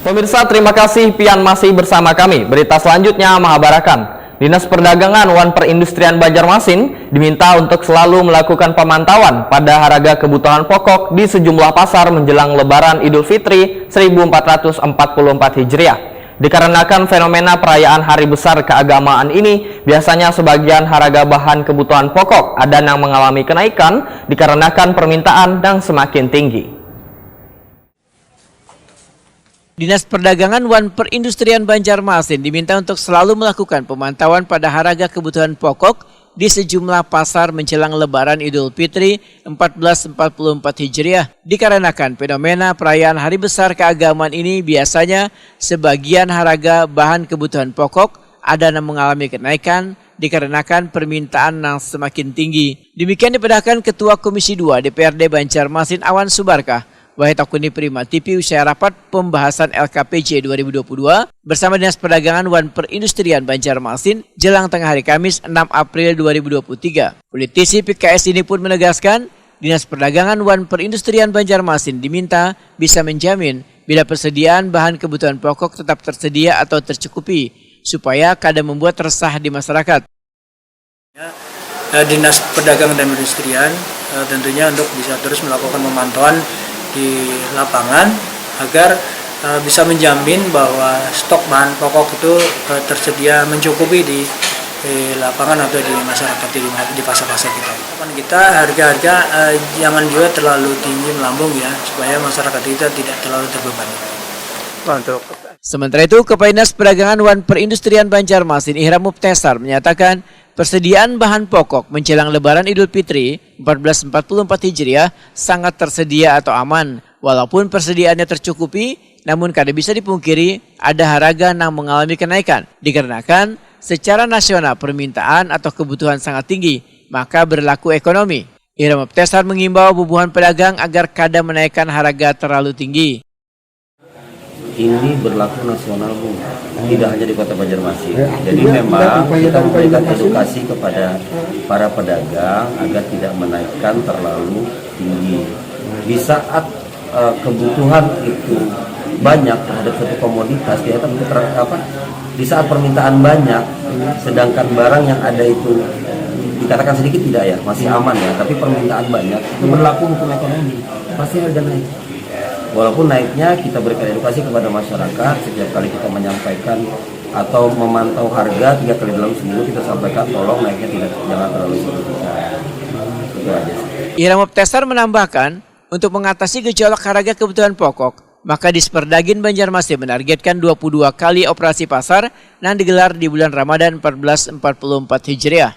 Pemirsa, terima kasih pian masih bersama kami. Berita selanjutnya mengabarkan, Dinas Perdagangan wan Perindustrian Banjarmasin diminta untuk selalu melakukan pemantauan pada harga kebutuhan pokok di sejumlah pasar menjelang Lebaran Idul Fitri 1444 Hijriah. Dikarenakan fenomena perayaan hari besar keagamaan ini, biasanya sebagian harga bahan kebutuhan pokok ada yang mengalami kenaikan dikarenakan permintaan yang semakin tinggi. Dinas Perdagangan wan Perindustrian Banjarmasin diminta untuk selalu melakukan pemantauan pada harga kebutuhan pokok di sejumlah pasar menjelang Lebaran Idul Fitri 1444 Hijriah. Dikarenakan fenomena perayaan hari besar keagamaan ini, biasanya sebagian harga bahan kebutuhan pokok ada yang mengalami kenaikan dikarenakan permintaan yang semakin tinggi. Demikian dipedahkan Ketua Komisi 2 DPRD Banjarmasin Awan Subarkah Wahid Akuni Prima TV usai rapat pembahasan LKPJ 2022 bersama Dinas Perdagangan wan Perindustrian Banjarmasin jelang tengah hari Kamis 6 April 2023. Politisi PKS ini pun menegaskan Dinas Perdagangan wan Perindustrian Banjarmasin diminta bisa menjamin bila persediaan bahan kebutuhan pokok tetap tersedia atau tercukupi supaya kada membuat resah di masyarakat. Dinas Perdagangan dan Perindustrian tentunya untuk bisa terus melakukan pemantauan di lapangan agar bisa menjamin bahwa stok bahan pokok itu tersedia mencukupi di lapangan atau di masyarakat di pasar-pasar kita. Kita harga-harga jangan juga terlalu tinggi melambung ya, supaya masyarakat kita tidak terlalu terbebani. Sementara itu, Kepala Dinas Perdagangan wan Perindustrian Banjarmasin Ihram Mubtesar menyatakan persediaan bahan pokok menjelang Lebaran Idul Fitri 1444 Hijriah sangat tersedia atau aman. Walaupun persediaannya tercukupi, namun kada bisa dipungkiri ada harga yang mengalami kenaikan. Dikarenakan secara nasional permintaan atau kebutuhan sangat tinggi, maka berlaku ekonomi. Ihram Mubtesar mengimbau bubuhan pedagang agar kada menaikkan harga terlalu tinggi. Ini berlaku nasional, Bu, tidak hanya di Kota Banjarmasin. Jadi memang kita memberikan edukasi kepada para pedagang agar tidak menaikkan terlalu tinggi. Di saat kebutuhan itu banyak terhadap satu komoditas, kita di saat permintaan banyak, sedangkan barang yang ada itu dikatakan sedikit tidak ya, masih aman ya, tapi permintaan banyak, itu berlaku hukum ekonomi, pasti harga naik. Walaupun naiknya kita berikan edukasi kepada masyarakat, setiap kali kita menyampaikan atau memantau harga 3 kali dalam seminggu kita sampaikan tolong naiknya jangan terlalu signifikan. Itu aja. Ihram Mubtesar menambahkan untuk mengatasi gejolak harga kebutuhan pokok, maka Disperdagin Banjarmasin menargetkan 22 kali operasi pasar yang digelar di bulan Ramadan 1444 Hijriah.